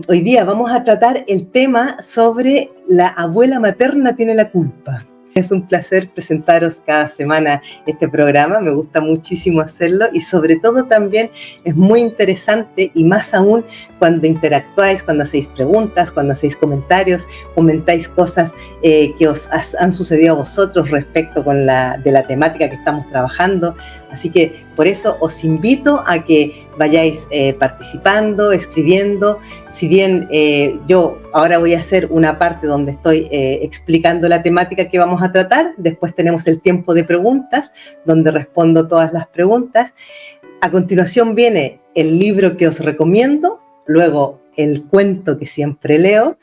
Hoy día vamos a tratar el tema sobre la abuela materna tiene la culpa. Es un placer presentaros cada semana este programa, me gusta muchísimo hacerlo y sobre todo también es muy interesante y más aún cuando interactuáis, cuando hacéis preguntas, cuando hacéis comentarios, comentáis cosas que os han sucedido a vosotros respecto de la temática que estamos trabajando. Así que por eso os invito a que vayáis participando, escribiendo. Si bien yo ahora voy a hacer una parte donde estoy explicando la temática que vamos a tratar, después tenemos el tiempo de preguntas, donde respondo todas las preguntas. A continuación viene el libro que os recomiendo, luego el cuento que siempre leo,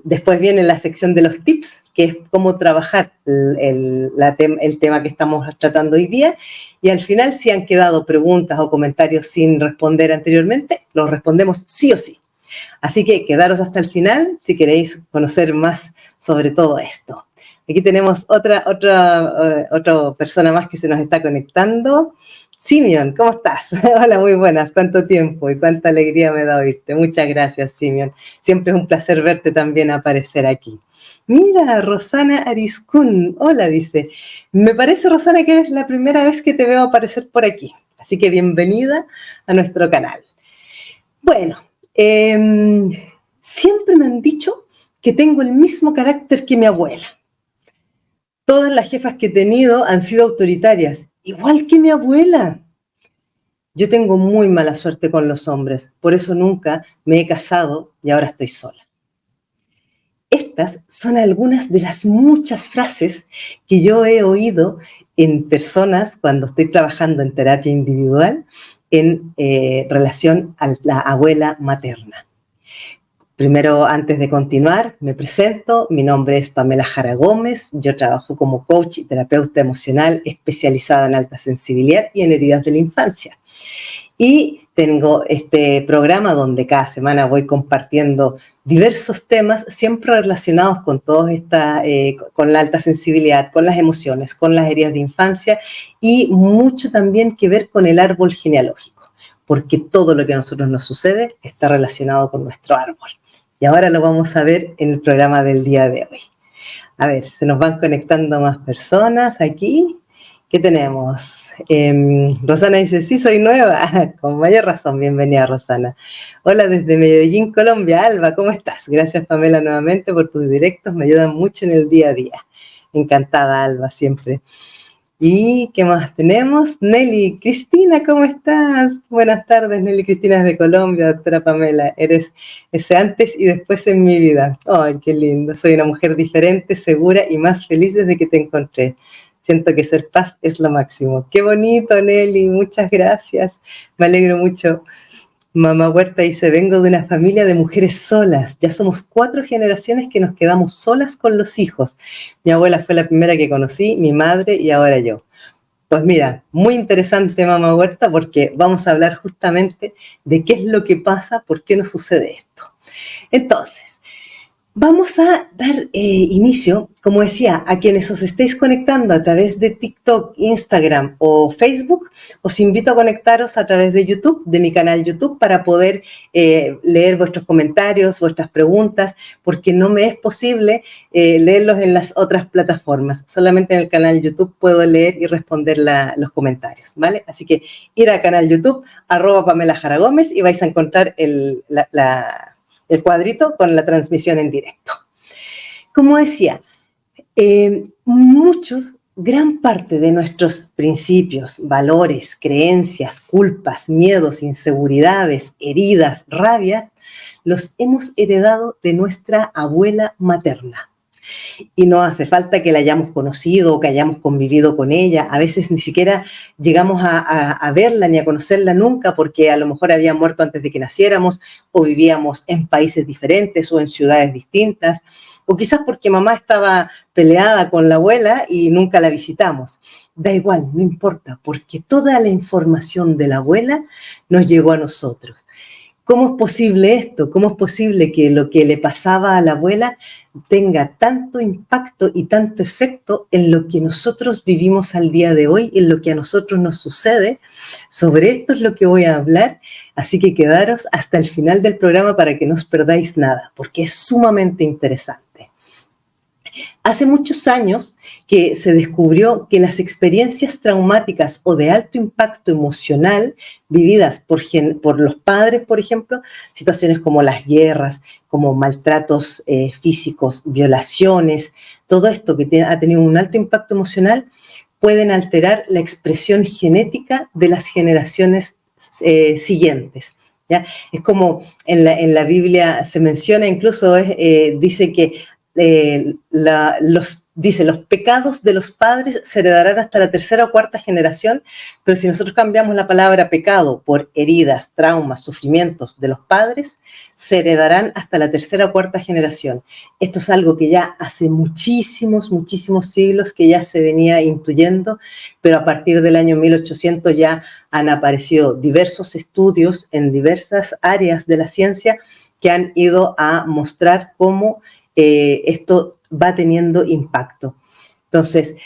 después viene la sección de los tips, que es cómo trabajar el tema que estamos tratando hoy día, y al final, si han quedado preguntas o comentarios sin responder anteriormente, los respondemos sí o sí. Así que quedaros hasta el final si queréis conocer más sobre todo esto. Aquí tenemos otra persona más que se nos está conectando. Simeon, ¿cómo estás? Hola, muy buenas. ¿Cuánto tiempo y cuánta alegría me da oírte? Muchas gracias, Simeon. Siempre es un placer verte también aparecer aquí. Mira, Rosana Ariscún. Hola, dice. Me parece, Rosana, que eres la primera vez que te veo aparecer por aquí. Así que bienvenida a nuestro canal. Bueno, siempre me han dicho que tengo el mismo carácter que mi abuela. Todas las jefas que he tenido han sido autoritarias, igual que mi abuela. Yo tengo muy mala suerte con los hombres, por eso nunca me he casado y ahora estoy sola. Estas son algunas de las muchas frases que yo he oído en personas cuando estoy trabajando en terapia individual en relación a la abuela materna. Primero, antes de continuar, me presento. Mi nombre es Pamela Jara Gómez. Yo trabajo como coach y terapeuta emocional especializada en alta sensibilidad y en heridas de la infancia. Y tengo este programa donde cada semana voy compartiendo diversos temas, siempre relacionados con con la alta sensibilidad, con las emociones, con las heridas de infancia y mucho también que ver con el árbol genealógico, porque todo lo que a nosotros nos sucede está relacionado con nuestro árbol. Y ahora lo vamos a ver en el programa del día de hoy. A ver, se nos van conectando más personas aquí. ¿Qué tenemos? Rosana dice, sí, soy nueva. Con mayor razón, bienvenida, Rosana. Hola desde Medellín, Colombia. Alba, ¿cómo estás? Gracias, Pamela, nuevamente por tus directos. Me ayudan mucho en el día a día. Encantada, Alba, siempre. ¿Y qué más tenemos? Nelly Cristina, ¿cómo estás? Buenas tardes, Nelly Cristina desde Colombia, doctora Pamela. Eres ese antes y después en mi vida. Ay, qué lindo. Soy una mujer diferente, segura y más feliz desde que te encontré. Siento que ser paz es lo máximo. Qué bonito, Nelly, muchas gracias. Me alegro mucho. Mamá Huerta dice, vengo de una familia de mujeres solas. Ya somos 4 generaciones que nos quedamos solas con los hijos. Mi abuela fue la primera que conocí, mi madre y ahora yo. Pues mira, muy interesante, Mamá Huerta, porque vamos a hablar justamente de qué es lo que pasa, por qué nos sucede esto. Entonces, vamos a dar inicio, como decía, a quienes os estéis conectando a través de TikTok, Instagram o Facebook. Os invito a conectaros a través de YouTube, de mi canal YouTube, para poder leer vuestros comentarios, vuestras preguntas, porque no me es posible leerlos en las otras plataformas. Solamente en el canal YouTube puedo leer y responder los comentarios, ¿vale? Así que ir al canal YouTube, @Pamela Jara Gómez, y vais a encontrar el cuadrito con la transmisión en directo. Como decía, gran parte de nuestros principios, valores, creencias, culpas, miedos, inseguridades, heridas, rabia, los hemos heredado de nuestra abuela materna. Y no hace falta que la hayamos conocido o que hayamos convivido con ella. A veces ni siquiera llegamos a verla ni a conocerla nunca porque a lo mejor había muerto antes de que naciéramos o vivíamos en países diferentes o en ciudades distintas o quizás porque mamá estaba peleada con la abuela y nunca la visitamos. Da igual, no importa, porque toda la información de la abuela nos llegó a nosotros. ¿Cómo es posible esto? ¿Cómo es posible que lo que le pasaba a la abuela tenga tanto impacto y tanto efecto en lo que nosotros vivimos al día de hoy, en lo que a nosotros nos sucede? Sobre esto es lo que voy a hablar Así que quedaros hasta el final del programa para que no os perdáis nada, porque es sumamente interesante. Hace muchos años que se descubrió que las experiencias traumáticas o de alto impacto emocional vividas por los padres, por ejemplo, situaciones como las guerras, como maltratos físicos, violaciones, todo esto que ha tenido un alto impacto emocional, pueden alterar la expresión genética de las generaciones siguientes. ¿Ya? Es como en la Biblia se menciona, incluso dice que los pecados de los padres se heredarán hasta la tercera o cuarta generación, pero si nosotros cambiamos la palabra pecado por heridas, traumas, sufrimientos de los padres, se heredarán hasta la tercera o cuarta generación. Esto es algo que ya hace muchísimos siglos que ya se venía intuyendo, pero a partir del año 1800 ya han aparecido diversos estudios en diversas áreas de la ciencia que han ido a mostrar cómo esto va teniendo impacto. Entonces,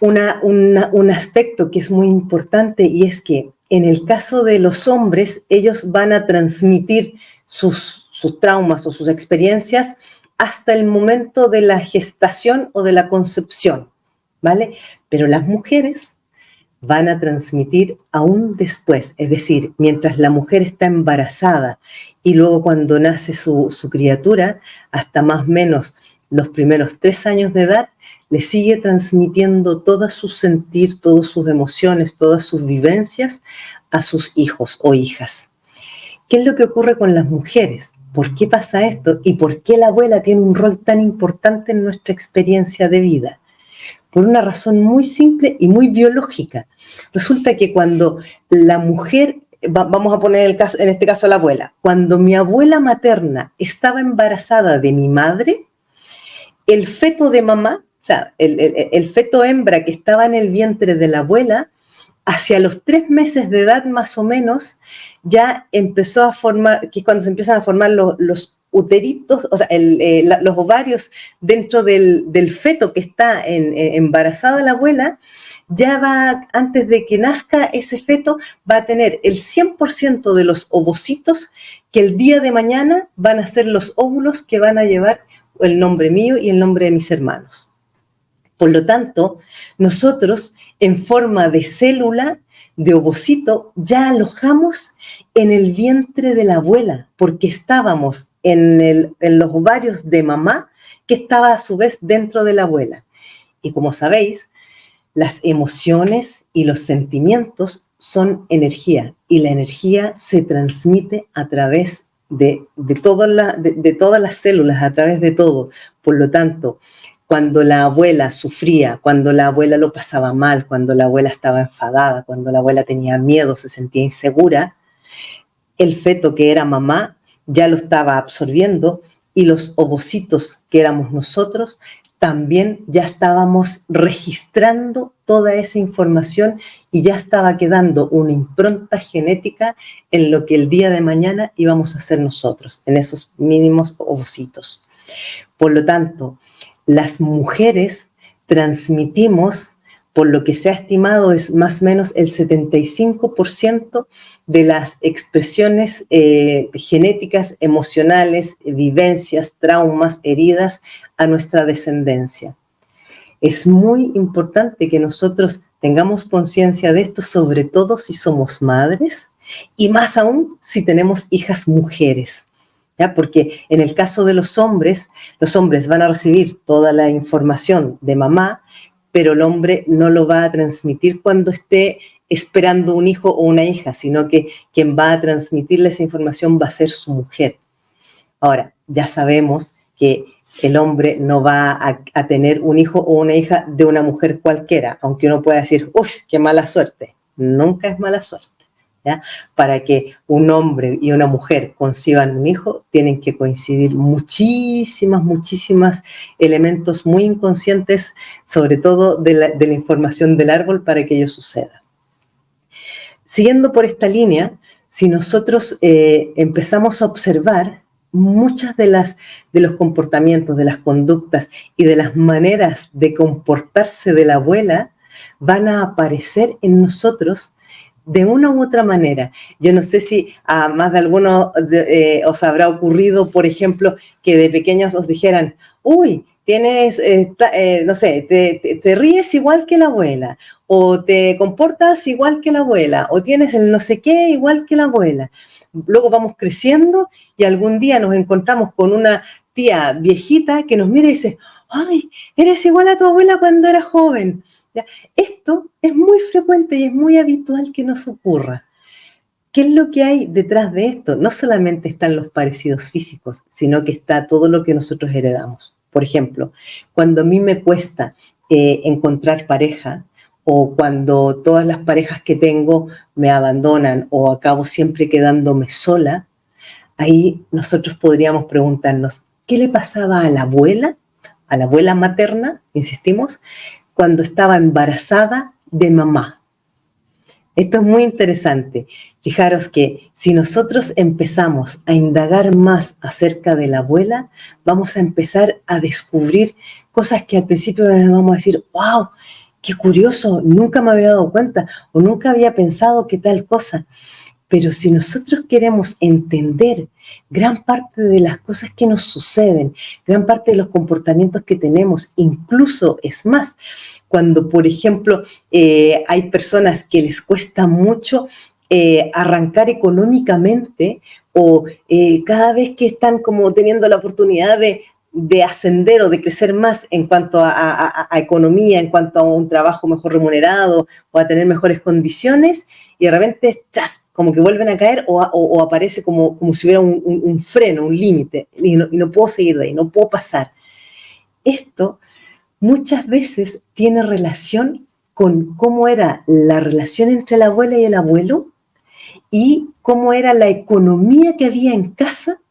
un aspecto que es muy importante y es que en el caso de los hombres, ellos van a transmitir sus traumas o sus experiencias hasta el momento de la gestación o de la concepción, ¿vale? Pero las mujeres van a transmitir aún después, es decir, mientras la mujer está embarazada y luego cuando nace su criatura, hasta más o menos los primeros 3 años de edad, le sigue transmitiendo todo su sentir, todas sus emociones, todas sus vivencias a sus hijos o hijas. ¿Qué es lo que ocurre con las mujeres? ¿Por qué pasa esto? ¿Y por qué la abuela tiene un rol tan importante en nuestra experiencia de vida? Por una razón muy simple y muy biológica. Resulta que cuando la mujer, vamos a poner en este caso a la abuela, cuando mi abuela materna estaba embarazada de mi madre, el feto de mamá, o sea, el feto hembra que estaba en el vientre de la abuela, hacia los 3 meses de edad más o menos, ya empezó a formar, que es cuando se empiezan a formar los uteritos, o sea, los ovarios dentro del feto que está embarazada la abuela, ya va, antes de que nazca ese feto, va a tener el 100% de los ovocitos que el día de mañana van a ser los óvulos que van a llevar el nombre mío y el nombre de mis hermanos. Por lo tanto, nosotros en forma de célula, de ovocito, ya alojamos en el vientre de la abuela, porque estábamos en los ovarios de mamá, que estaba a su vez dentro de la abuela. Y como sabéis, las emociones y los sentimientos son energía, y la energía se transmite a través de todas las células, a través de todo. Por lo tanto, cuando la abuela sufría, cuando la abuela lo pasaba mal, cuando la abuela estaba enfadada, cuando la abuela tenía miedo, se sentía insegura, el feto que era mamá ya lo estaba absorbiendo y los ovocitos que éramos nosotros también ya estábamos registrando toda esa información y ya estaba quedando una impronta genética en lo que el día de mañana íbamos a hacer nosotros, en esos mínimos ovocitos. Por lo tanto, las mujeres transmitimos, por lo que se ha estimado es más o menos el 75% de las expresiones genéticas, emocionales, vivencias, traumas, heridas a nuestra descendencia. Es muy importante que nosotros tengamos conciencia de esto, sobre todo si somos madres y más aún si tenemos hijas mujeres. ¿Ya? Porque en el caso de los hombres van a recibir toda la información de mamá, pero el hombre no lo va a transmitir cuando esté esperando un hijo o una hija, sino que quien va a transmitirle esa información va a ser su mujer. Ahora, ya sabemos que el hombre no va a tener un hijo o una hija de una mujer cualquiera, aunque uno pueda decir, ¡uf, qué mala suerte! Nunca es mala suerte. ¿Ya? Para que un hombre y una mujer conciban un hijo, tienen que coincidir muchísimos elementos muy inconscientes, sobre todo de la información del árbol, para que ello suceda. Siguiendo por esta línea, si nosotros empezamos a observar muchas de los comportamientos, de las conductas y de las maneras de comportarse de la abuela, van a aparecer en nosotros de una u otra manera. Yo no sé si a más de algunos os habrá ocurrido, por ejemplo, que de pequeños os dijeran, uy, tienes, no sé, te ríes igual que la abuela, o te comportas igual que la abuela, o tienes el no sé qué igual que la abuela. Luego vamos creciendo y algún día nos encontramos con una tía viejita que nos mira y dice, ay, eres igual a tu abuela cuando eras joven. ¿Ya? Esto es muy frecuente y es muy habitual que nos ocurra. ¿Qué es lo que hay detrás de esto? No solamente están los parecidos físicos, sino que está todo lo que nosotros heredamos. Por ejemplo, cuando a mí me cuesta encontrar pareja, o cuando todas las parejas que tengo me abandonan o acabo siempre quedándome sola, ahí nosotros podríamos preguntarnos, ¿qué le pasaba a la abuela materna, insistimos, cuando estaba embarazada de mamá? Esto es muy interesante. Fijaros que si nosotros empezamos a indagar más acerca de la abuela, vamos a empezar a descubrir cosas que al principio vamos a decir, wow, qué curioso, nunca me había dado cuenta o nunca había pensado que tal cosa. Pero si nosotros queremos entender gran parte de las cosas que nos suceden, gran parte de los comportamientos que tenemos, incluso es más, cuando por ejemplo hay personas que les cuesta mucho arrancar económicamente o cada vez que están como teniendo la oportunidad de ascender o de crecer más en cuanto a economía, en cuanto a un trabajo mejor remunerado o a tener mejores condiciones, y de repente, ¡chas!, como que vuelven a caer o aparece como si hubiera un freno, un límite, y no puedo seguir de ahí, no puedo pasar. Esto muchas veces tiene relación con cómo era la relación entre la abuela y el abuelo y cómo era la economía que había en casa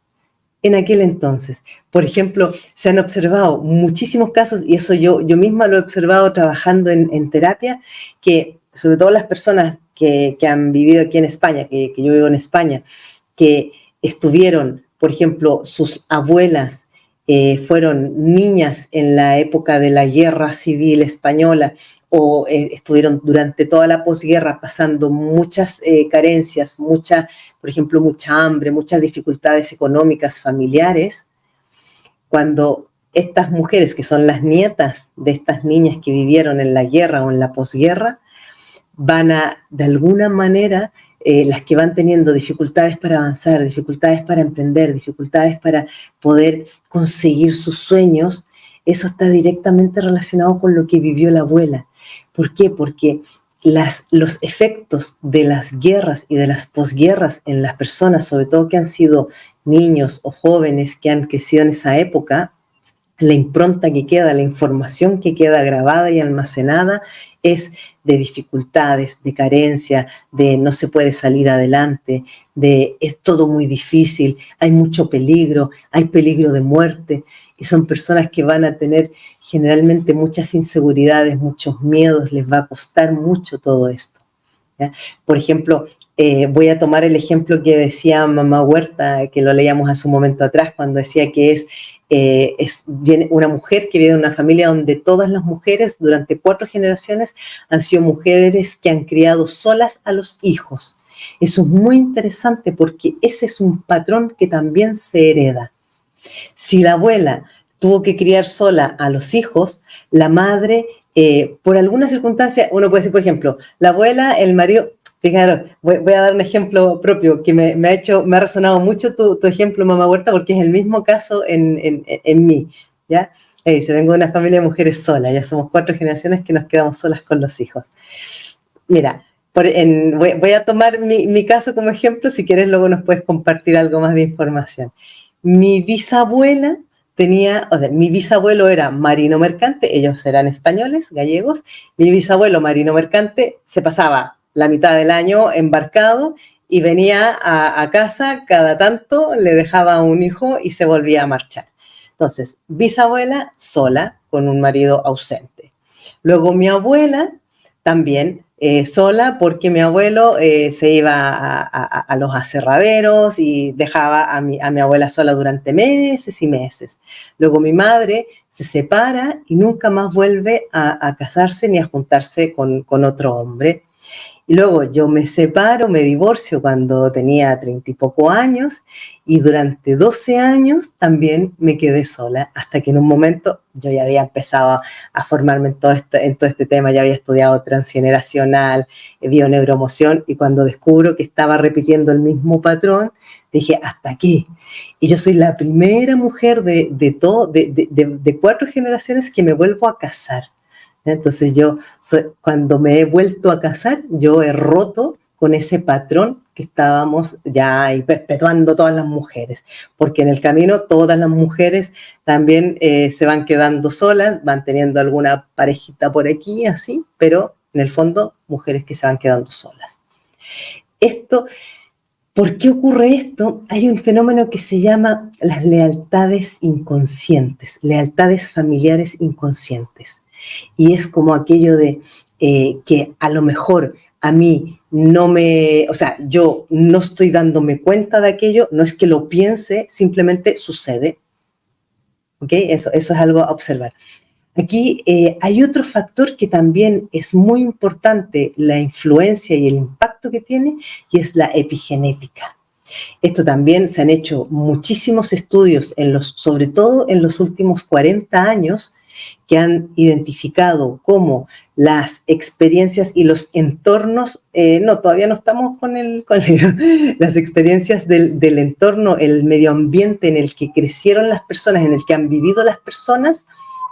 en aquel entonces. Por ejemplo, se han observado muchísimos casos, y eso yo misma lo he observado trabajando en terapia, que sobre todo las personas que han vivido aquí en España, que yo vivo en España, que estuvieron, por ejemplo, sus abuelas fueron niñas en la época de la Guerra Civil Española, o estuvieron durante toda la posguerra pasando muchas carencias, por ejemplo, mucha hambre, muchas dificultades económicas familiares. Cuando estas mujeres, que son las nietas de estas niñas que vivieron en la guerra o en la posguerra, van a, de alguna manera, las que van teniendo dificultades para avanzar, dificultades para emprender, dificultades para poder conseguir sus sueños, eso está directamente relacionado con lo que vivió la abuela. ¿Por qué? Porque los efectos de las guerras y de las posguerras en las personas, sobre todo que han sido niños o jóvenes que han crecido en esa época, la impronta que queda, la información que queda grabada y almacenada es de dificultades, de carencia, de no se puede salir adelante, de es todo muy difícil, hay mucho peligro, hay peligro de muerte, y son personas que van a tener generalmente muchas inseguridades, muchos miedos, les va a costar mucho todo esto, ¿ya? Por ejemplo, voy a tomar el ejemplo que decía Mamá Huerta, que lo leíamos hace un momento atrás, cuando decía que viene una mujer que viene de una familia donde todas las mujeres durante 4 generaciones han sido mujeres que han criado solas a los hijos. Eso es muy interesante porque ese es un patrón que también se hereda. Si la abuela tuvo que criar sola a los hijos, la madre, por alguna circunstancia, uno puede decir, por ejemplo, la abuela, el marido. Fijaros, voy a dar un ejemplo propio que me ha resonado mucho tu ejemplo, Mamá Huerta, porque es el mismo caso en mí, ¿ya? Se vengo de una familia de mujeres solas, ya somos 4 generaciones que nos quedamos solas con los hijos. Mira, voy a tomar mi caso como ejemplo, si quieres luego nos puedes compartir algo más de información. Mi bisabuela mi bisabuelo era marino mercante, ellos eran españoles, gallegos, mi bisabuelo marino mercante se pasaba la mitad del año embarcado y venía a casa cada tanto, le dejaba un hijo y se volvía a marchar. Entonces, bisabuela sola con un marido ausente. Luego mi abuela también sola porque mi abuelo se iba a los aserraderos y dejaba a mi abuela sola durante meses y meses. Luego mi madre se separa y nunca más vuelve a casarse ni a juntarse con otro hombre. Y luego yo me separo, me divorcio cuando tenía 30 y poco años, y durante 12 años también me quedé sola, hasta que en un momento yo ya había empezado a formarme en todo este tema, ya había estudiado transgeneracional, bioneuroemoción, y cuando descubro que estaba repitiendo el mismo patrón, dije, hasta aquí. Y yo soy la primera mujer de 4 generaciones que me vuelvo a casar. Entonces cuando me he vuelto a casar, yo he roto con ese patrón que estábamos ya ahí perpetuando todas las mujeres, porque en el camino todas las mujeres también se van quedando solas, van teniendo alguna parejita por aquí, así, pero en el fondo mujeres que se van quedando solas. ¿Por qué ocurre esto? Hay un fenómeno que se llama las lealtades inconscientes, lealtades familiares inconscientes. Y es como aquello de que a lo mejor a mí yo no estoy dándome cuenta de aquello, no es que lo piense, simplemente sucede. ¿Ok? Eso es algo a observar. Aquí hay otro factor que también es muy importante, la influencia y el impacto que tiene, y es la epigenética. Esto también se han hecho muchísimos estudios, sobre todo en los últimos 40 años, que han identificado cómo las experiencias y los entornos, todavía no estamos con las experiencias del entorno, el medio ambiente en el que crecieron las personas, en el que han vivido las personas,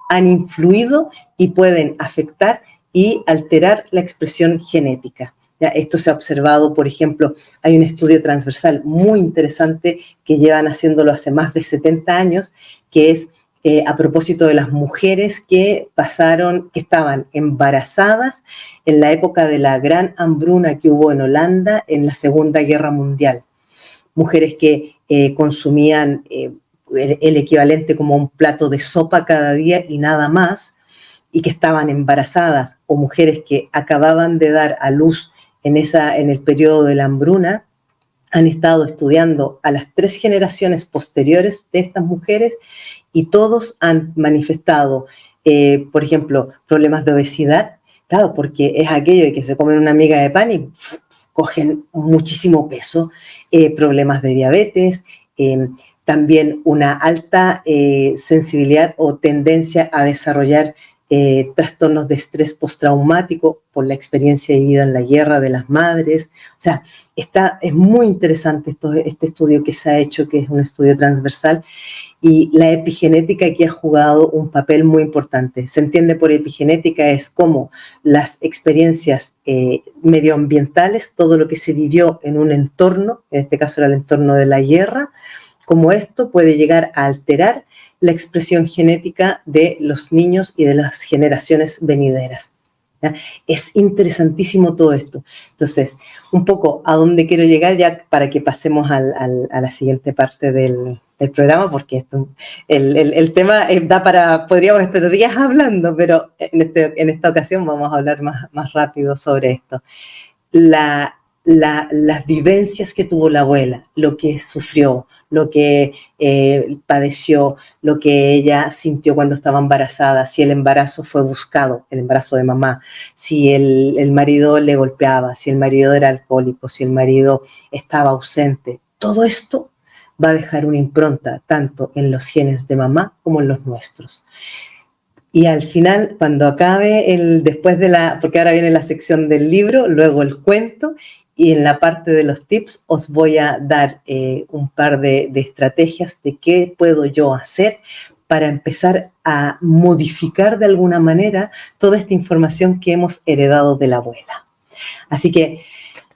han influido y pueden afectar y alterar la expresión genética. ¿Ya? Esto se ha observado, por ejemplo, hay un estudio transversal muy interesante que llevan haciéndolo hace más de 70 años, que es a propósito de las mujeres que estaban embarazadas en la época de la gran hambruna que hubo en Holanda en la Segunda Guerra Mundial. Mujeres que consumían el equivalente como un plato de sopa cada día y nada más, y que estaban embarazadas, o mujeres que acababan de dar a luz en el periodo de la hambruna, han estado estudiando a las 3 generaciones posteriores de estas mujeres y todos han manifestado, por ejemplo, problemas de obesidad, claro, porque es aquello de que se comen una miga de pan y cogen muchísimo peso, problemas de diabetes, también una alta sensibilidad o tendencia a desarrollar trastornos de estrés postraumático por la experiencia vivida en la guerra de las madres. O sea, es muy interesante este estudio que se ha hecho, que es un estudio transversal, y la epigenética aquí ha jugado un papel muy importante. Se entiende por epigenética es como las experiencias medioambientales, todo lo que se vivió en un entorno, en este caso era el entorno de la guerra, como esto puede llegar a alterar la expresión genética de los niños y de las generaciones venideras. ¿Ya? Es interesantísimo todo esto. Entonces, un poco a dónde quiero llegar ya para que pasemos a la siguiente parte del programa, porque el tema podríamos estar días hablando, pero en esta ocasión vamos a hablar más rápido sobre esto. Las vivencias que tuvo la abuela, lo que sufrió, lo que padeció, lo que ella sintió cuando estaba embarazada, si el embarazo fue buscado, el embarazo de mamá, si el marido le golpeaba, si el marido era alcohólico, si el marido estaba ausente. Todo esto va a dejar una impronta tanto en los genes de mamá como en los nuestros. Y al final, cuando acabe después porque ahora viene la sección del libro, luego el cuento, y en la parte de los tips os voy a dar un par de estrategias de qué puedo yo hacer para empezar a modificar de alguna manera toda esta información que hemos heredado de la abuela. Así que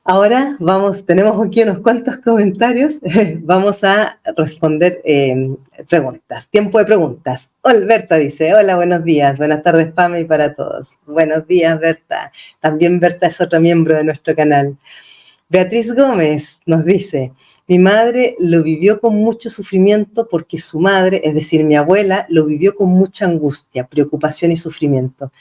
ahora tenemos aquí unos cuantos comentarios, vamos a responder preguntas. Tiempo de preguntas. Hola, Berta dice, hola, buenos días, buenas tardes, Pame, y para todos. Buenos días, Berta. También Berta es otro miembro de nuestro canal. Beatriz Gómez nos dice, mi madre lo vivió con mucho sufrimiento porque su madre, es decir, mi abuela, lo vivió con mucha angustia, preocupación y sufrimiento.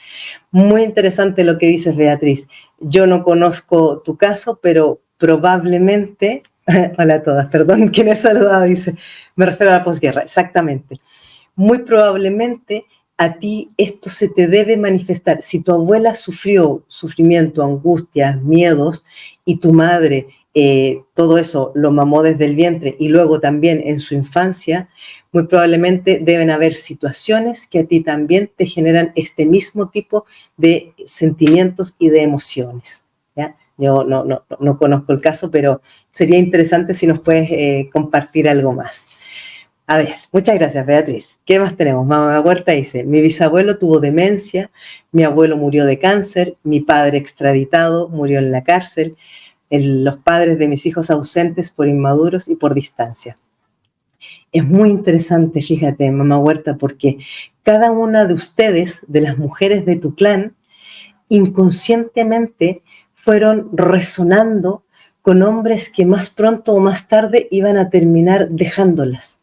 Muy interesante lo que dices, Beatriz. Yo no conozco tu caso, pero probablemente, hola a todas, perdón que no he saludado, dice, me refiero a la posguerra, exactamente. Muy probablemente a ti esto se te debe manifestar. Si tu abuela sufrió sufrimiento, angustias, miedos, y tu madre todo eso lo mamó desde el vientre y luego también en su infancia, muy probablemente deben haber situaciones que a ti también te generan este mismo tipo de sentimientos y de emociones, ¿ya? Yo no conozco el caso, pero sería interesante si nos puedes compartir algo más. A ver, muchas gracias, Beatriz. ¿Qué más tenemos? Mamá Huerta dice, mi bisabuelo tuvo demencia, mi abuelo murió de cáncer, mi padre extraditado murió en la cárcel, los padres de mis hijos ausentes por inmaduros y por distancia. Es muy interesante, fíjate, Mamá Huerta, porque cada una de ustedes, de las mujeres de tu clan, inconscientemente fueron resonando con hombres que más pronto o más tarde iban a terminar dejándolas.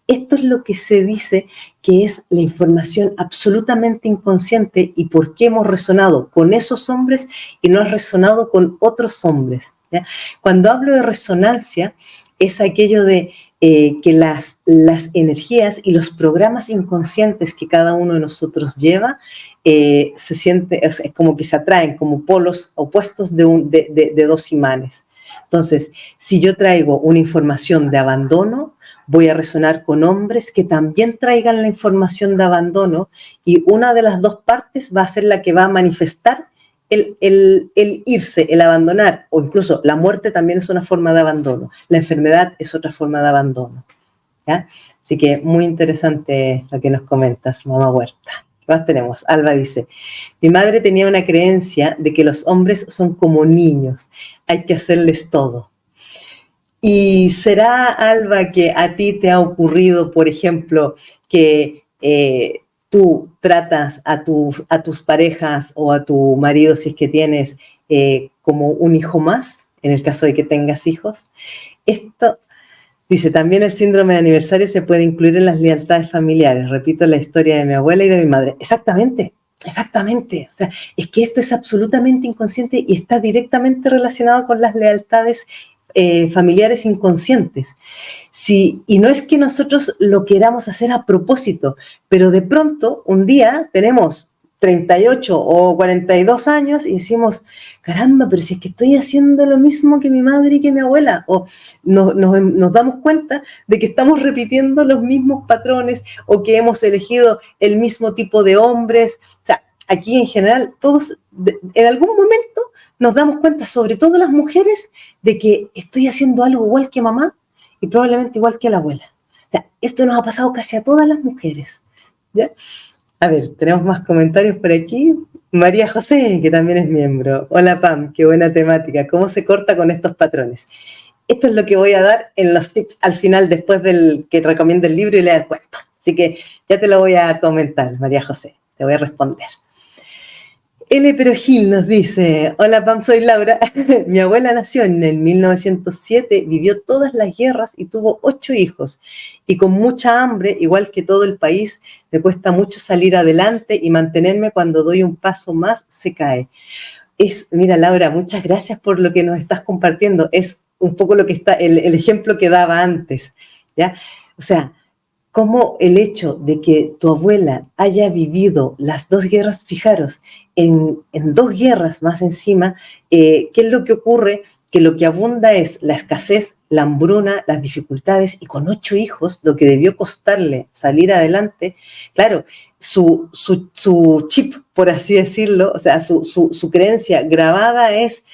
Esto es lo que se dice que es la información absolutamente inconsciente y por qué hemos resonado con esos hombres y no has resonado con otros hombres, ¿ya? Cuando hablo de resonancia, es aquello de que las energías y los programas inconscientes que cada uno de nosotros lleva se siente, es como que se atraen como polos opuestos de dos imanes. Entonces, si yo traigo una información de abandono, voy a resonar con hombres que también traigan la información de abandono y una de las dos partes va a ser la que va a manifestar el irse, el abandonar, o incluso la muerte también es una forma de abandono, la enfermedad es otra forma de abandono, ¿ya? Así que muy interesante lo que nos comentas, Mamá Huerta. ¿Qué más tenemos? Alba dice, mi madre tenía una creencia de que los hombres son como niños, hay que hacerles todo. ¿Y será, Alba, que a ti te ha ocurrido, por ejemplo, que tú tratas a tus parejas o a tu marido, si es que tienes, como un hijo más, en el caso de que tengas hijos? Esto, dice, también el síndrome de aniversario se puede incluir en las lealtades familiares. Repito la historia de mi abuela y de mi madre. Exactamente, exactamente. O sea, es que esto es absolutamente inconsciente y está directamente relacionado con las lealtades familiares inconscientes. Sí, y no es que nosotros lo queramos hacer a propósito, pero de pronto un día tenemos 38 o 42 años y decimos, caramba, pero si es que estoy haciendo lo mismo que mi madre y que mi abuela, o nos damos cuenta de que estamos repitiendo los mismos patrones o que hemos elegido el mismo tipo de hombres. O sea, aquí en general todos en algún momento nos damos cuenta, sobre todo las mujeres, de que estoy haciendo algo igual que mamá y probablemente igual que la abuela. O sea, esto nos ha pasado casi a todas las mujeres, ¿ya? A ver, tenemos más comentarios por aquí. María José, que también es miembro. Hola Pam, qué buena temática. ¿Cómo se corta con estos patrones? Esto es lo que voy a dar en los tips al final, después del que recomiende el libro y lea el cuento. Así que ya te lo voy a comentar, María José. Te voy a responder. L. Pero Gil nos dice, hola Pam, soy Laura. Mi abuela nació en el 1907, vivió todas las guerras y tuvo 8 hijos. Y con mucha hambre, igual que todo el país, me cuesta mucho salir adelante y mantenerme cuando doy un paso más, se cae. Mira Laura, muchas gracias por lo que nos estás compartiendo. Es un poco lo que está, el ejemplo que daba antes, ¿ya? O sea, cómo el hecho de que tu abuela haya vivido las 2 guerras, fijaros, en 2 guerras más encima, ¿qué es lo que ocurre? Que lo que abunda es la escasez, la hambruna, las dificultades, y con 8 hijos, lo que debió costarle salir adelante, claro, su chip, por así decirlo, o sea, su creencia grabada es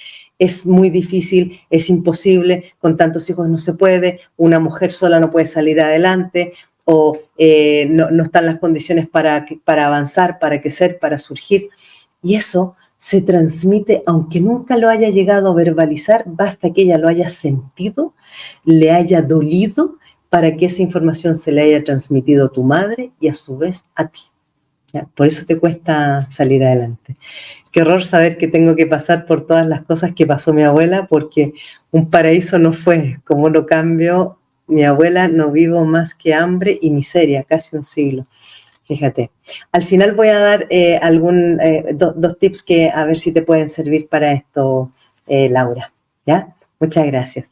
muy difícil, es imposible, con tantos hijos no se puede, una mujer sola no puede salir adelante, o no están las condiciones para avanzar, para crecer, para surgir. Y eso se transmite, aunque nunca lo haya llegado a verbalizar, basta que ella lo haya sentido, le haya dolido, para que esa información se le haya transmitido a tu madre y a su vez a ti. ¿Ya? Por eso te cuesta salir adelante. Qué horror saber que tengo que pasar por todas las cosas que pasó mi abuela, porque un paraíso no fue. Como lo cambio, mi abuela, no vivo más que hambre y miseria, casi un siglo. Fíjate. Al final voy a dar dos tips que a ver si te pueden servir para esto, Laura. ¿Ya? Muchas gracias.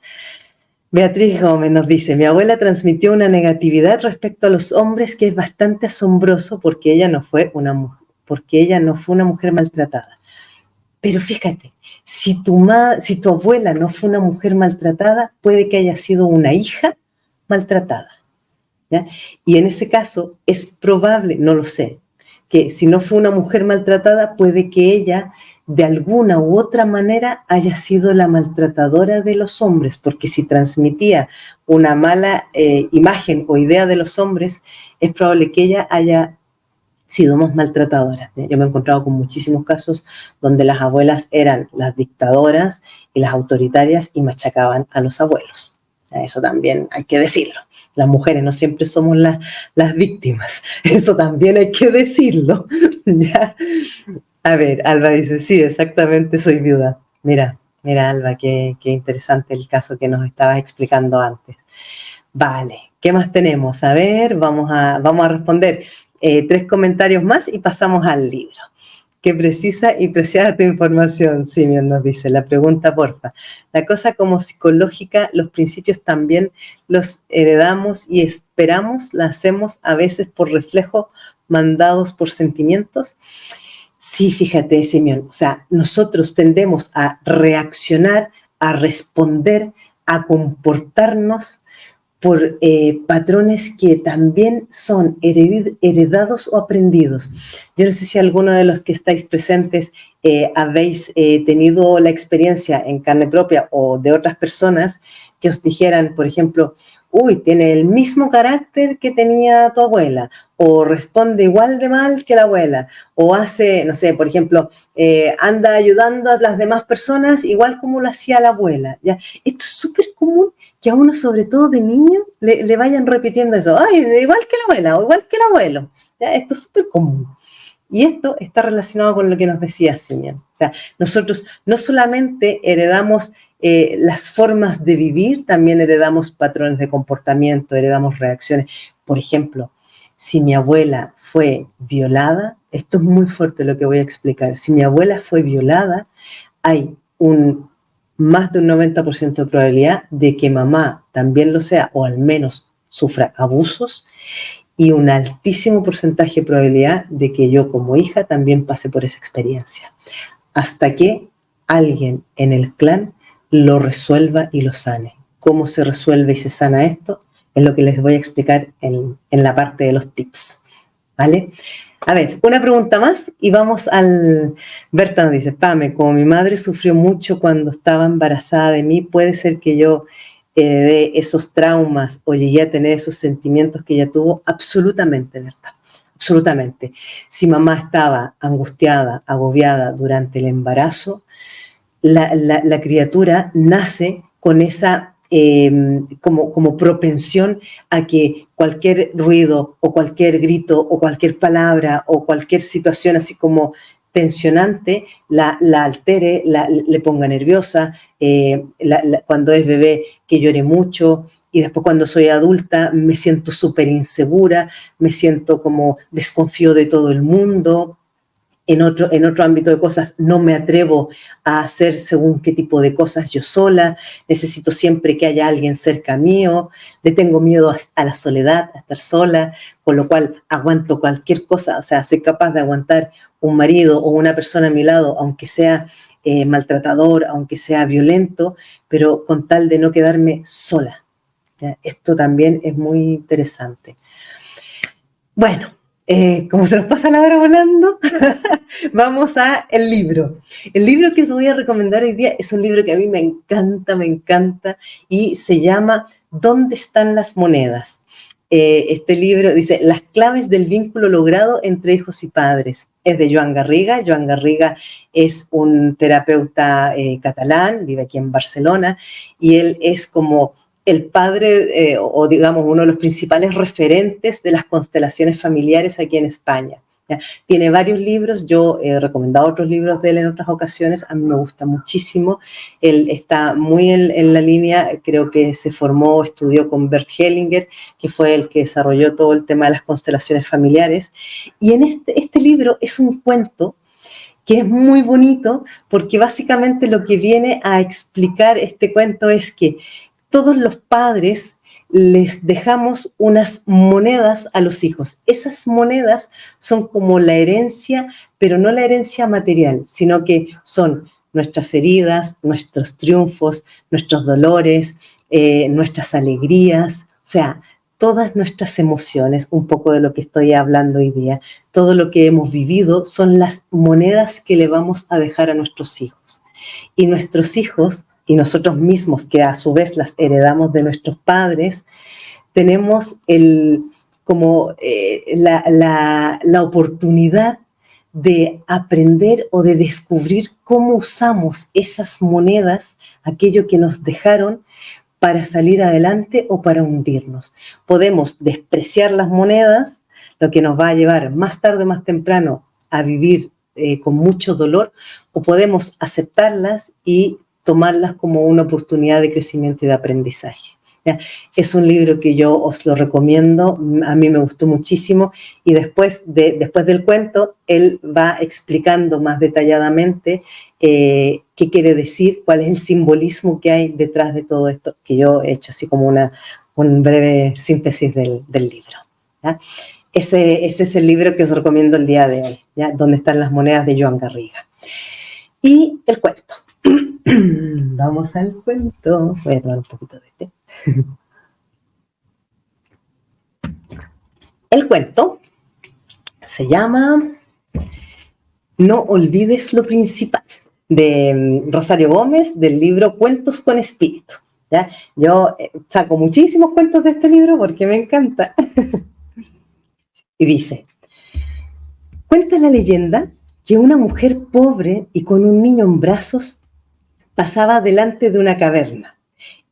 Beatriz Gómez nos dice, mi abuela transmitió una negatividad respecto a los hombres que es bastante asombroso porque ella no fue una mujer maltratada. Pero fíjate, si tu abuela no fue una mujer maltratada, puede que haya sido una hija maltratada, ¿ya? Y en ese caso es probable, no lo sé, que si no fue una mujer maltratada, puede que ella de alguna u otra manera haya sido la maltratadora de los hombres, porque si transmitía una mala imagen o idea de los hombres, es probable que ella haya sido más maltratadoras. Yo me he encontrado con muchísimos casos donde las abuelas eran las dictadoras y las autoritarias y machacaban a los abuelos. Eso también hay que decirlo. Las mujeres no siempre somos las víctimas. Eso también hay que decirlo. ¿Ya? A ver, Alba dice, sí, exactamente, soy viuda. Mira, Alba, qué interesante el caso que nos estabas explicando antes. Vale, ¿qué más tenemos? A ver, vamos a responder 3 comentarios más y pasamos al libro. Qué precisa y preciada tu información, Simeon nos dice. La pregunta, porfa. La cosa como psicológica, los principios también los heredamos y esperamos, la hacemos a veces por reflejo, mandados por sentimientos. Sí, fíjate, Simeon, o sea, nosotros tendemos a reaccionar, a responder, a comportarnos por patrones que también son heredados o aprendidos. Yo no sé si alguno de los que estáis presentes habéis tenido la experiencia en carne propia o de otras personas que os dijeran, por ejemplo, uy, tiene el mismo carácter que tenía tu abuela, o responde igual de mal que la abuela, o hace, no sé, por ejemplo, anda ayudando a las demás personas igual como lo hacía la abuela. ¿Ya? Esto es súper común que a uno, sobre todo de niño, le vayan repitiendo eso. Ay, igual que la abuela o igual que el abuelo. ¿Ya? Esto es súper común. Y esto está relacionado con lo que nos decía Simeon. O sea, nosotros no solamente heredamos las formas de vivir, también heredamos patrones de comportamiento, heredamos reacciones. Por ejemplo, si mi abuela fue violada, esto es muy fuerte lo que voy a explicar. Si mi abuela fue violada, hay más de un 90% de probabilidad de que mamá también lo sea, o al menos sufra abusos, y un altísimo porcentaje de probabilidad de que yo como hija también pase por esa experiencia, hasta que alguien en el clan lo resuelva y lo sane. ¿Cómo se resuelve y se sana esto? Es lo que les voy a explicar en la parte de los tips, ¿vale? A ver, una pregunta más y vamos al... Berta nos dice, Pame, como mi madre sufrió mucho cuando estaba embarazada de mí, ¿puede ser que yo heredé esos traumas o llegué a tener esos sentimientos que ella tuvo? Absolutamente, Berta, absolutamente. Si mamá estaba angustiada, agobiada durante el embarazo, la criatura nace con esa como propensión a que cualquier ruido o cualquier grito o cualquier palabra o cualquier situación así como tensionante la altere, le ponga nerviosa, cuando es bebé que llore mucho, y después cuando soy adulta me siento súper insegura, me siento como desconfío de todo el mundo. En otro ámbito de cosas no me atrevo a hacer según qué tipo de cosas yo sola, necesito siempre que haya alguien cerca mío, le tengo miedo a la soledad, a estar sola, con lo cual aguanto cualquier cosa, o sea, soy capaz de aguantar un marido o una persona a mi lado, aunque sea maltratador, aunque sea violento, pero con tal de no quedarme sola. ¿Ya? Esto también es muy interesante. Bueno, como se nos pasa la hora volando, vamos a el libro. El libro que os voy a recomendar hoy día es un libro que a mí me encanta, y se llama ¿Dónde están las monedas? Este libro dice Las claves del vínculo logrado entre hijos y padres. Es de Joan Garriga. Joan Garriga es un terapeuta catalán, vive aquí en Barcelona, y él es como el padre o digamos uno de los principales referentes de las constelaciones familiares aquí en España. ¿Ya? Tiene varios libros, yo he recomendado otros libros de él en otras ocasiones, a mí me gusta muchísimo, él está muy en la línea, creo que se formó, estudió con Bert Hellinger, que fue el que desarrolló todo el tema de las constelaciones familiares, y en este libro es un cuento que es muy bonito, porque básicamente lo que viene a explicar este cuento es que todos los padres les dejamos unas monedas a los hijos. Esas monedas son como la herencia, pero no la herencia material, sino que son nuestras heridas, nuestros triunfos, nuestros dolores, nuestras alegrías, o sea, todas nuestras emociones, un poco de lo que estoy hablando hoy día, todo lo que hemos vivido son las monedas que le vamos a dejar a nuestros hijos. Y nuestros hijos, y nosotros mismos, que a su vez las heredamos de nuestros padres, tenemos la oportunidad de aprender o de descubrir cómo usamos esas monedas, aquello que nos dejaron, para salir adelante o para hundirnos. Podemos despreciar las monedas, lo que nos va a llevar más tarde o más temprano a vivir con mucho dolor, o podemos aceptarlas y tomarlas como una oportunidad de crecimiento y de aprendizaje. ¿Ya? Es un libro que yo os lo recomiendo, a mí me gustó muchísimo, y después del cuento, él va explicando más detalladamente qué quiere decir, cuál es el simbolismo que hay detrás de todo esto, que yo he hecho así como una breve síntesis del libro. ¿Ya? Ese es el libro que os recomiendo el día de hoy, ¿ya? Donde están las monedas de Joan Garriga. Y el cuento. Vamos al cuento. Voy a tomar un poquito de té. El cuento se llama No olvides lo principal, de Rosario Gómez, del libro Cuentos con Espíritu. ¿Ya? Yo saco muchísimos cuentos de este libro porque me encanta. Y dice, cuenta la leyenda que una mujer pobre y con un niño en brazos pasaba delante de una caverna.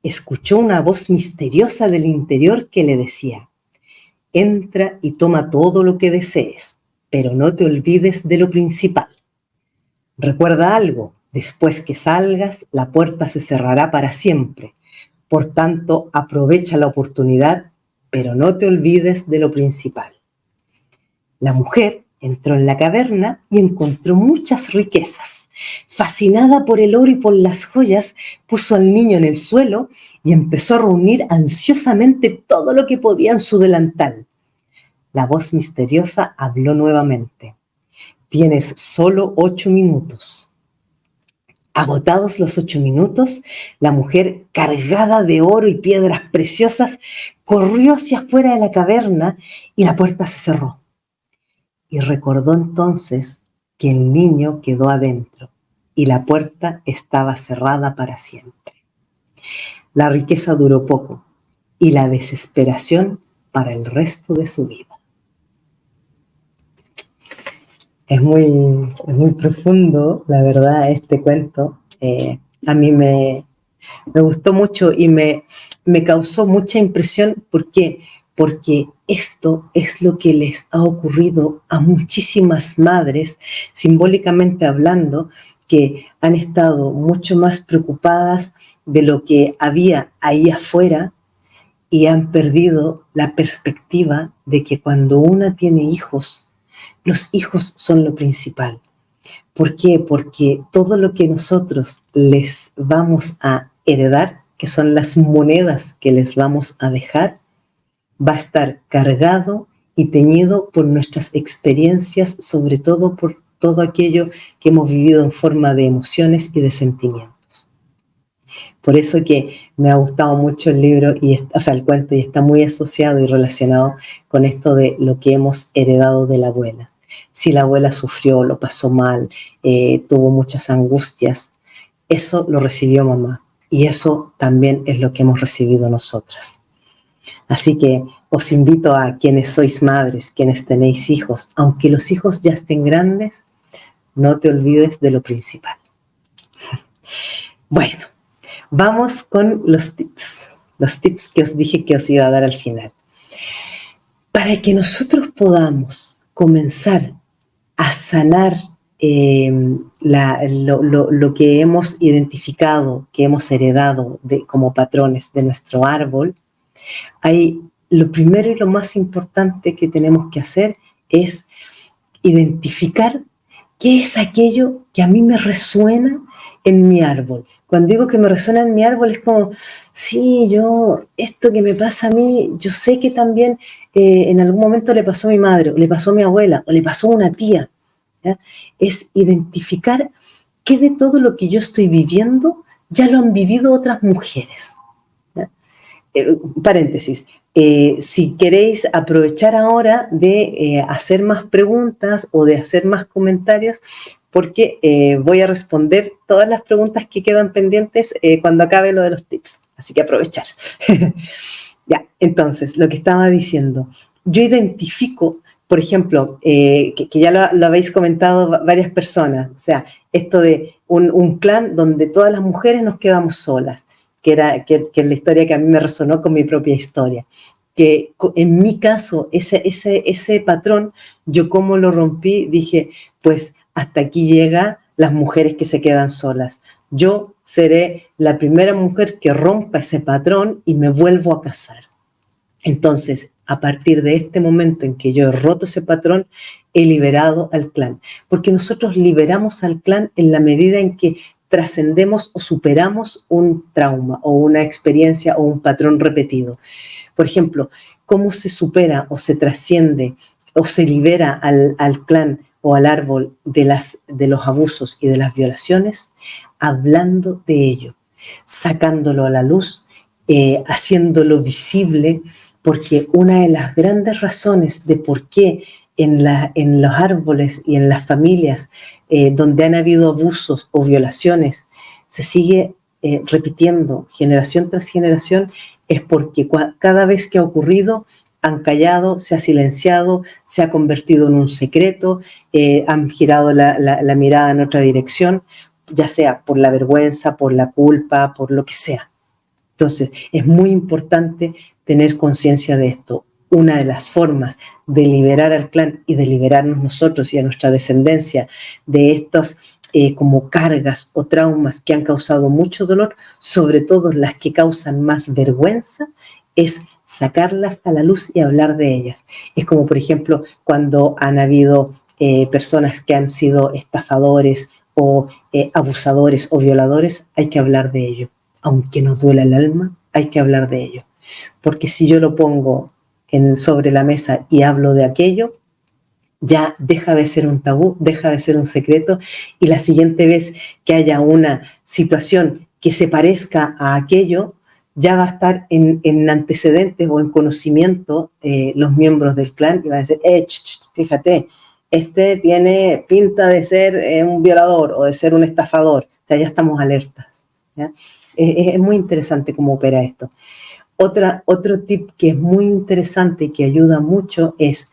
Escuchó una voz misteriosa del interior que le decía, entra y toma todo lo que desees, pero no te olvides de lo principal. Recuerda algo, después que salgas, la puerta se cerrará para siempre. Por tanto, aprovecha la oportunidad, pero no te olvides de lo principal. La mujer entró en la caverna y encontró muchas riquezas. Fascinada por el oro y por las joyas, puso al niño en el suelo y empezó a reunir ansiosamente todo lo que podía en su delantal. La voz misteriosa habló nuevamente. Tienes solo 8 minutos. Agotados los 8 minutos, la mujer, cargada de oro y piedras preciosas, corrió hacia afuera de la caverna y la puerta se cerró. Y recordó entonces que el niño quedó adentro y la puerta estaba cerrada para siempre. La riqueza duró poco y la desesperación para el resto de su vida. Es muy profundo, la verdad, este cuento. A mí me gustó mucho y me causó mucha impresión. ¿Por qué? Porque esto es lo que les ha ocurrido a muchísimas madres, simbólicamente hablando, que han estado mucho más preocupadas de lo que había ahí afuera y han perdido la perspectiva de que cuando una tiene hijos, los hijos son lo principal. ¿Por qué? Porque todo lo que nosotros les vamos a heredar, que son las monedas que les vamos a dejar, va a estar cargado y teñido por nuestras experiencias, sobre todo por todo aquello que hemos vivido en forma de emociones y de sentimientos. Por eso que me ha gustado mucho el libro, el cuento, y está muy asociado y relacionado con esto de lo que hemos heredado de la abuela. Si la abuela sufrió, lo pasó mal, tuvo muchas angustias, eso lo recibió mamá y eso también es lo que hemos recibido nosotras. Así que os invito a quienes sois madres, quienes tenéis hijos, aunque los hijos ya estén grandes, no te olvides de lo principal. Bueno, vamos con los tips que os dije que os iba a dar al final. Para que nosotros podamos comenzar a sanar lo que hemos identificado, que hemos heredado como patrones de nuestro árbol, lo primero y lo más importante que tenemos que hacer es identificar qué es aquello que a mí me resuena en mi árbol. Cuando digo que me resuena en mi árbol, es como, sí, esto que me pasa a mí, yo sé que también en algún momento le pasó a mi madre, o le pasó a mi abuela, o le pasó a una tía. ¿Ya? Es identificar qué de todo lo que yo estoy viviendo ya lo han vivido otras mujeres. ¿Ya? Paréntesis, si queréis aprovechar ahora de hacer más preguntas o de hacer más comentarios, porque voy a responder todas las preguntas que quedan pendientes cuando acabe lo de los tips. Así que aprovechar. Ya, entonces, lo que estaba diciendo, yo identifico, por ejemplo, que ya lo habéis comentado varias personas, o sea, esto de un clan donde todas las mujeres nos quedamos solas, que es la historia que a mí me resonó con mi propia historia. Que en mi caso, ese patrón, yo como lo rompí, dije, pues hasta aquí llega las mujeres que se quedan solas. Yo seré la primera mujer que rompa ese patrón y me vuelvo a casar. Entonces, a partir de este momento en que yo he roto ese patrón, he liberado al clan. Porque nosotros liberamos al clan en la medida en que trascendemos o superamos un trauma o una experiencia o un patrón repetido. Por ejemplo, ¿cómo se supera o se trasciende o se libera al clan o al árbol de los abusos y de las violaciones? Hablando de ello, sacándolo a la luz, haciéndolo visible, porque una de las grandes razones de por qué en los árboles y en las familias donde han habido abusos o violaciones se sigue repitiendo generación tras generación es porque cada vez que ha ocurrido han callado, se ha silenciado, se ha convertido en un secreto, han girado la mirada en otra dirección, ya sea por la vergüenza, por la culpa, por lo que sea. Entonces, es muy importante tener conciencia de esto. Una de las formas de liberar al clan y de liberarnos nosotros y a nuestra descendencia de estos como cargas o traumas que han causado mucho dolor, sobre todo las que causan más vergüenza, es sacarlas a la luz y hablar de ellas. Es como, por ejemplo, cuando han habido personas que han sido estafadores o abusadores o violadores, hay que hablar de ello. Aunque nos duela el alma, hay que hablar de ello. Porque si yo lo pongo sobre la mesa y hablo de aquello, ya deja de ser un tabú, deja de ser un secreto, y la siguiente vez que haya una situación que se parezca a aquello, ya va a estar en antecedentes o en conocimiento los miembros del clan y van a decir, fíjate, este tiene pinta de ser un violador o de ser un estafador. O sea, ya estamos alertas. ¿Ya? Es muy interesante cómo opera esto. Otro tip que es muy interesante y que ayuda mucho es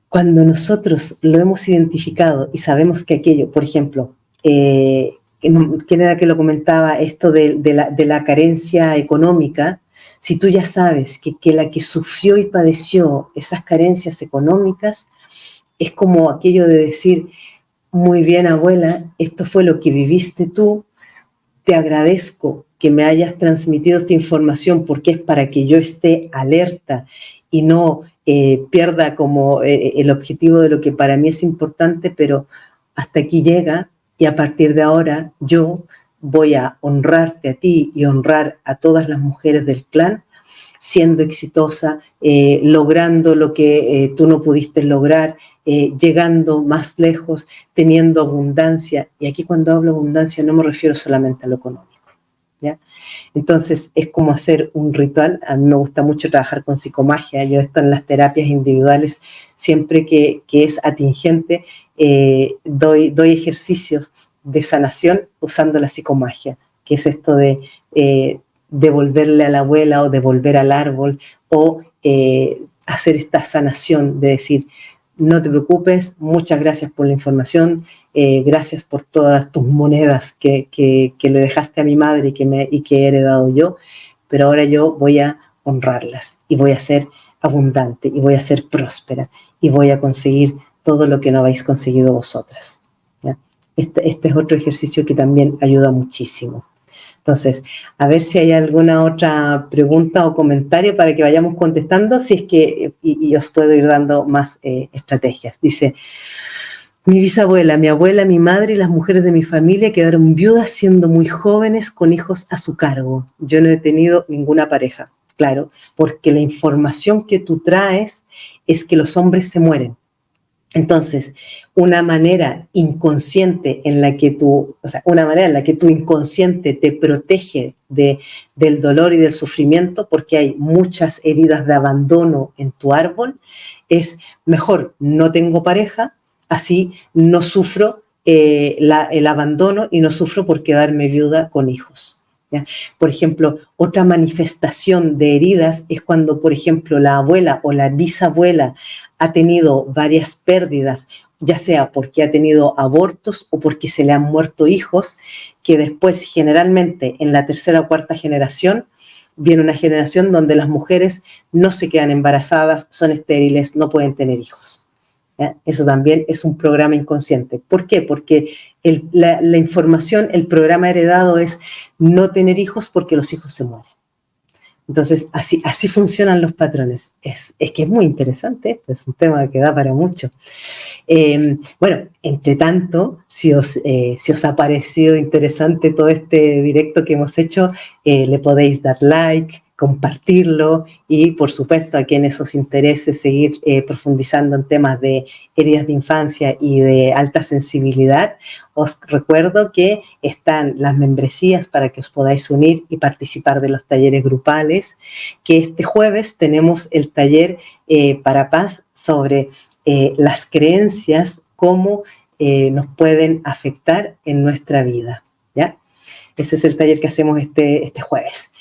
cuando nosotros lo hemos identificado y sabemos que aquello, por ejemplo, ¿quién era que lo comentaba? Esto de la carencia económica. Si tú ya sabes que la que sufrió y padeció esas carencias económicas es como aquello de decir, muy bien, abuela, esto fue lo que viviste tú, te agradezco que me hayas transmitido esta información porque es para que yo esté alerta y no pierda como el objetivo de lo que para mí es importante, pero hasta aquí llega y a partir de ahora yo voy a honrarte a ti y honrar a todas las mujeres del clan, siendo exitosa, logrando lo que tú no pudiste lograr, llegando más lejos, teniendo abundancia. Y aquí cuando hablo de abundancia no me refiero solamente a lo económico. ¿Ya? Entonces es como hacer un ritual. A mí me gusta mucho trabajar con psicomagia. Yo esto en las terapias individuales, siempre que es atingente, doy ejercicios de sanación usando la psicomagia, que es esto de devolverle a la abuela o devolver al árbol o hacer esta sanación de decir, no te preocupes, muchas gracias por la información, gracias por todas tus monedas que le dejaste a mi madre y que he heredado yo, pero ahora yo voy a honrarlas y voy a ser abundante y voy a ser próspera y voy a conseguir todo lo que no habéis conseguido vosotras. ¿Ya? Este es otro ejercicio que también ayuda muchísimo. Entonces, a ver si hay alguna otra pregunta o comentario para que vayamos contestando, si es que, y os puedo ir dando más estrategias. Dice, Mi bisabuela, mi abuela, mi madre y las mujeres de mi familia quedaron viudas siendo muy jóvenes con hijos a su cargo. Yo no he tenido ninguna pareja, claro, porque la información que tú traes es que los hombres se mueren. Entonces, una manera inconsciente en la que una manera en la que tu inconsciente te protege del dolor y del sufrimiento, porque hay muchas heridas de abandono en tu árbol, es mejor no tengo pareja, así no sufro el abandono y no sufro por quedarme viuda con hijos. ¿Ya? Por ejemplo, otra manifestación de heridas es cuando, por ejemplo, la abuela o la bisabuela ha tenido varias pérdidas, ya sea porque ha tenido abortos o porque se le han muerto hijos, que después generalmente en la tercera o cuarta generación viene una generación donde las mujeres no se quedan embarazadas, son estériles, no pueden tener hijos. ¿Ya? Eso también es un programa inconsciente. ¿Por qué? Porque la información, el programa heredado es no tener hijos porque los hijos se mueren. Entonces, así funcionan los patrones. Es que es muy interesante, es un tema que da para mucho. Bueno, entre tanto, si os ha parecido interesante todo este directo que hemos hecho, le podéis dar like, compartirlo y, por supuesto, a quienes os interese seguir profundizando en temas de heridas de infancia y de alta sensibilidad, os recuerdo que están las membresías para que os podáis unir y participar de los talleres grupales, que este jueves tenemos el taller para paz sobre las creencias, cómo nos pueden afectar en nuestra vida, ¿ya? Ese es el taller que hacemos este jueves.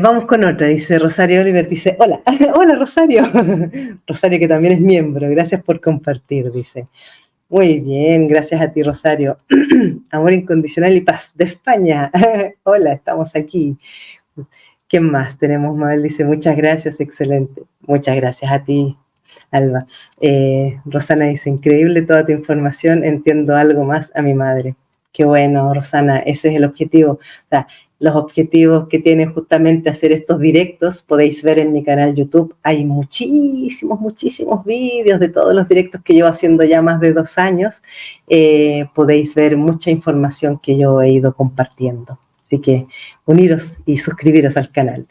Vamos con otra, dice Rosario Oliver, dice, hola, hola Rosario, Rosario que también es miembro, gracias por compartir, dice. Muy bien, gracias a ti Rosario. Amor incondicional y paz de España, hola, estamos aquí. ¿Quién más tenemos? Mabel dice, muchas gracias, excelente, muchas gracias a ti, Alba. Rosana dice, increíble toda tu información, entiendo algo más a mi madre. Qué bueno, Rosana, ese es el objetivo. O sea, los objetivos que tienen justamente hacer estos directos, podéis ver en mi canal YouTube, hay muchísimos vídeos de todos los directos que llevo haciendo ya más de 2 años, podéis ver mucha información que yo he ido compartiendo. Así que uniros y suscribiros al canal.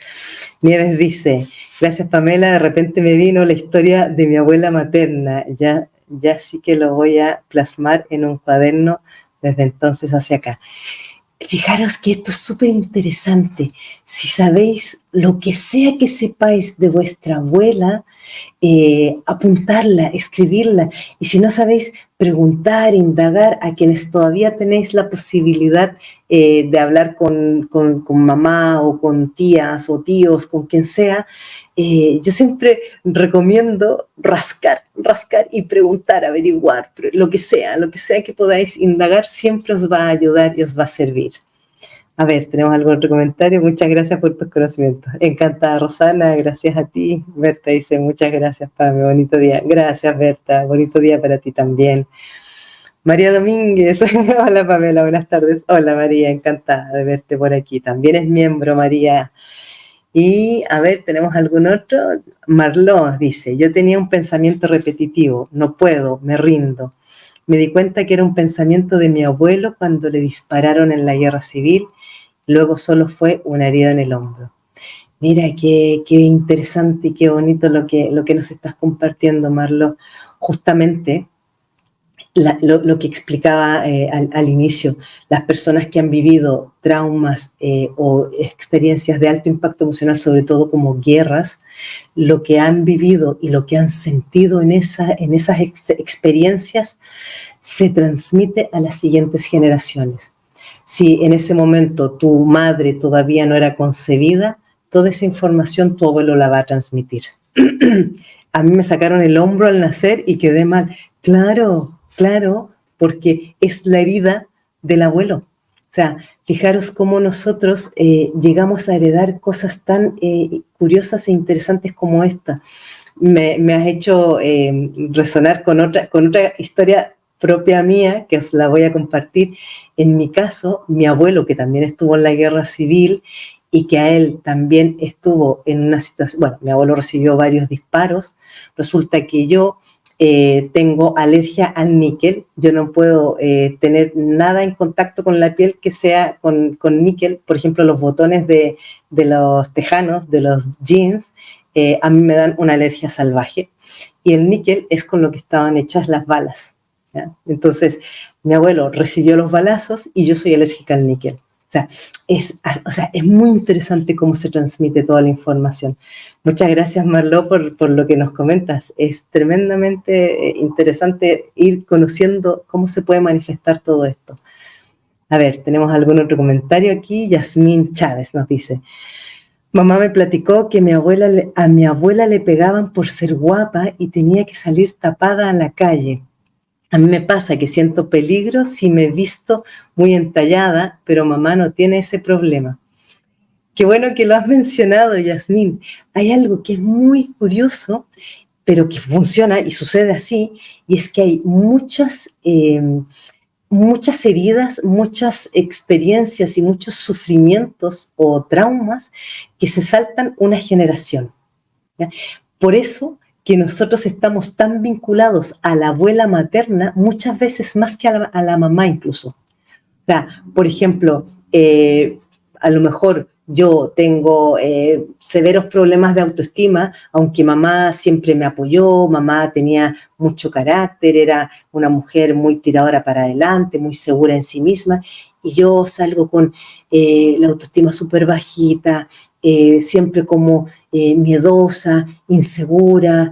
Nieves dice, gracias Pamela, de repente me vino la historia de mi abuela materna, ya sí que lo voy a plasmar en un cuaderno desde entonces hacia acá. Fijaros que esto es súper interesante. Si sabéis lo que sea que sepáis de vuestra abuela, apuntarla, escribirla. Y si no sabéis, preguntar, indagar a quienes todavía tenéis la posibilidad de hablar con mamá o con tías o tíos, con quien sea. Yo siempre recomiendo rascar y preguntar, averiguar, lo que sea que podáis indagar siempre os va a ayudar y os va a servir. A ver, tenemos algún otro comentario. Muchas gracias por tus conocimientos. Encantada, Rosana, gracias a ti. Berta dice, muchas gracias, Pame, bonito día. Gracias, Berta, bonito día para ti también. María Domínguez, hola Pamela, buenas tardes. Hola María, encantada de verte por aquí. También es miembro, María. Y, a ver, ¿tenemos algún otro? Marló dice, yo tenía un pensamiento repetitivo, no puedo, me rindo. Me di cuenta que era un pensamiento de mi abuelo cuando le dispararon en la guerra civil, luego solo fue una herida en el hombro. Mira, qué interesante y qué bonito lo que nos estás compartiendo, Marló. Justamente lo que explicaba al inicio, las personas que han vivido traumas o experiencias de alto impacto emocional, sobre todo como guerras, lo que han vivido y lo que han sentido en esas experiencias se transmite a las siguientes generaciones. Si en ese momento tu madre todavía no era concebida, toda esa información tu abuelo la va a transmitir. A mí me sacaron el hombro al nacer y quedé mal. Claro, porque es la herida del abuelo. O sea, fijaros cómo nosotros llegamos a heredar cosas tan curiosas e interesantes como esta. Me has hecho resonar con otra historia propia mía, que os la voy a compartir. En mi caso, mi abuelo, que también estuvo en la guerra civil y que a él también estuvo en una situación, bueno, mi abuelo recibió varios disparos, resulta que yo tengo alergia al níquel. Yo no puedo tener nada en contacto con la piel que sea con níquel. Por ejemplo, los botones de los tejanos, de los jeans, a mí me dan una alergia salvaje. Y el níquel es con lo que estaban hechas las balas, ¿ya? Entonces, mi abuelo recibió los balazos y yo soy alérgica al níquel. O sea, es muy interesante cómo se transmite toda la información. Muchas gracias, Marlo, por lo que nos comentas. Es tremendamente interesante ir conociendo cómo se puede manifestar todo esto. A ver, tenemos algún otro comentario aquí. Yasmín Chávez nos dice: mamá me platicó que a mi abuela le pegaban por ser guapa y tenía que salir tapada a la calle. A mí me pasa que siento peligro si me he visto muy entallada, pero mamá no tiene ese problema. Qué bueno que lo has mencionado, Yasmín. Hay algo que es muy curioso, pero que funciona y sucede así, y es que hay muchas heridas, muchas experiencias y muchos sufrimientos o traumas que se saltan una generación, ¿ya? Por eso que nosotros estamos tan vinculados a la abuela materna, muchas veces más que a la mamá incluso. O sea, por ejemplo, a lo mejor yo tengo severos problemas de autoestima, aunque mamá siempre me apoyó, mamá tenía mucho carácter, era una mujer muy tiradora para adelante, muy segura en sí misma, y yo salgo con la autoestima súper bajita, siempre como miedosa, insegura,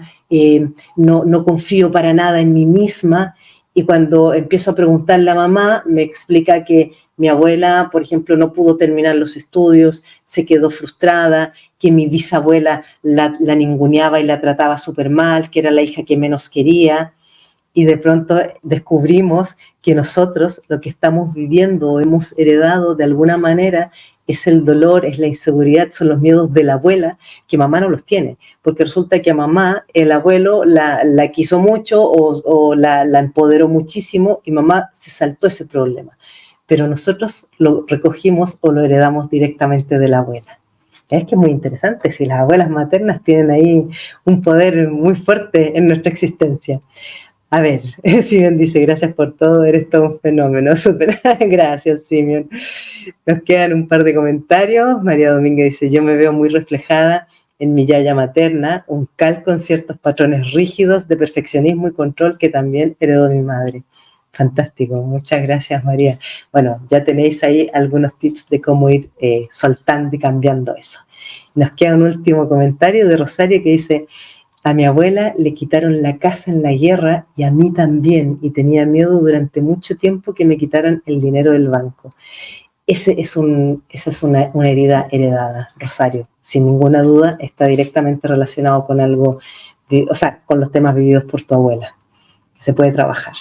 no confío para nada en mí misma, y cuando empiezo a preguntarle a mamá, me explica que mi abuela, por ejemplo, no pudo terminar los estudios, se quedó frustrada, que mi bisabuela la ninguneaba y la trataba súper mal, que era la hija que menos quería. Y de pronto descubrimos que nosotros lo que estamos viviendo o hemos heredado de alguna manera es el dolor, es la inseguridad, son los miedos de la abuela, que mamá no los tiene, porque resulta que a mamá el abuelo la quiso mucho o la empoderó muchísimo y mamá se saltó ese problema, pero nosotros lo recogimos o lo heredamos directamente de la abuela. Es que es muy interesante, si las abuelas maternas tienen ahí un poder muy fuerte en nuestra existencia. A ver, Simeon dice: gracias por todo, eres todo un fenómeno. Súper, gracias, Simeon. Nos quedan un par de comentarios. María Domínguez dice: yo me veo muy reflejada en mi yaya materna, un calco en ciertos patrones rígidos de perfeccionismo y control que también heredó mi madre. Fantástico, muchas gracias, María. Bueno, ya tenéis ahí algunos tips de cómo ir soltando y cambiando eso. Nos queda un último comentario de Rosario que dice: a mi abuela le quitaron la casa en la guerra y a mí también, y tenía miedo durante mucho tiempo que me quitaran el dinero del banco. Esa es una herida heredada, Rosario. Sin ninguna duda está directamente relacionado con algo, o sea, con los temas vividos por tu abuela. Se puede trabajar.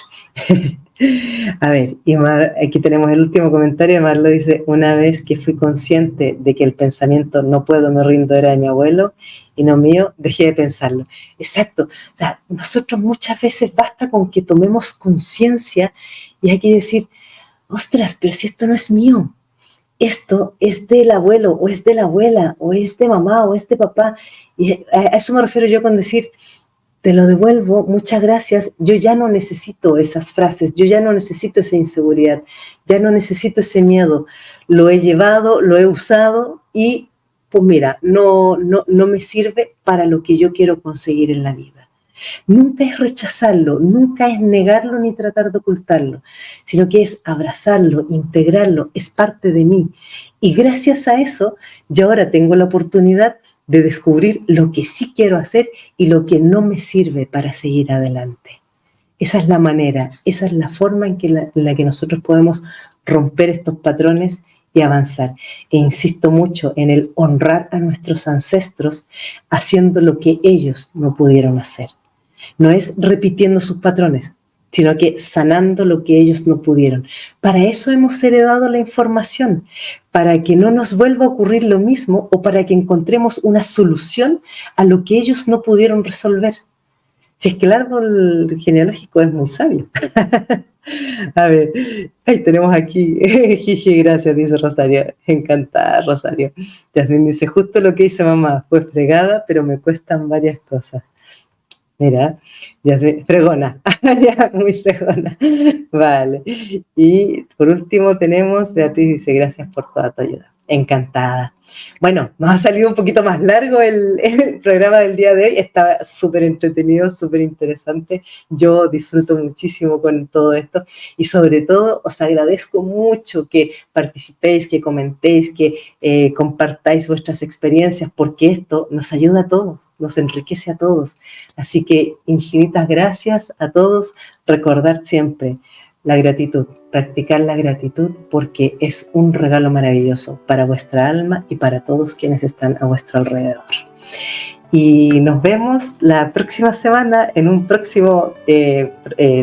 A ver, y aquí tenemos el último comentario. Marlo dice: una vez que fui consciente de que el pensamiento no puedo, me rindo era de mi abuelo y no mío, dejé de pensarlo. Exacto. O sea, nosotros muchas veces basta con que tomemos conciencia y hay que decir: ostras, pero si esto no es mío, esto es del abuelo o es de la abuela o es de mamá o es de papá. Y a eso me refiero yo con decir: te lo devuelvo, muchas gracias, yo ya no necesito esas frases, yo ya no necesito esa inseguridad, ya no necesito ese miedo, lo he llevado, lo he usado y pues mira, no me sirve para lo que yo quiero conseguir en la vida. Nunca es rechazarlo, nunca es negarlo ni tratar de ocultarlo, sino que es abrazarlo, integrarlo, es parte de mí. Y gracias a eso, yo ahora tengo la oportunidad de descubrir lo que sí quiero hacer y lo que no me sirve para seguir adelante. Esa es la manera, esa es la forma en la que nosotros podemos romper estos patrones y avanzar. E insisto mucho en el honrar a nuestros ancestros haciendo lo que ellos no pudieron hacer. No es repitiendo sus patrones, sino que sanando lo que ellos no pudieron. Para eso hemos heredado la información, para que no nos vuelva a ocurrir lo mismo o para que encontremos una solución a lo que ellos no pudieron resolver. Si es que el árbol genealógico es muy sabio. A ver, ahí tenemos aquí, jiji, gracias, dice Rosario, encantada Rosario. Yasmín dice: justo lo que hice mamá, fue fregada, pero me cuestan varias cosas. Mira, ya se fregona, ya, muy fregona. Vale. Y por último tenemos, Beatriz dice, gracias por toda tu ayuda. Encantada. Bueno, nos ha salido un poquito más largo el programa del día de hoy. Estaba súper entretenido, súper interesante. Yo disfruto muchísimo con todo esto y sobre todo os agradezco mucho que participéis, que comentéis, que compartáis vuestras experiencias, porque esto nos ayuda a todos, nos enriquece a todos. Así que infinitas gracias a todos. Recordar siempre la gratitud, practicar la gratitud porque es un regalo maravilloso para vuestra alma y para todos quienes están a vuestro alrededor. Y nos vemos la próxima semana en un próximo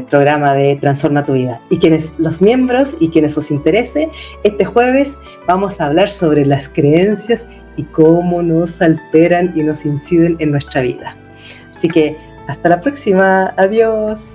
programa de Transforma tu Vida. Y los miembros y quienes os interese, este jueves vamos a hablar sobre las creencias y cómo nos alteran y nos inciden en nuestra vida. Así que hasta la próxima. Adiós.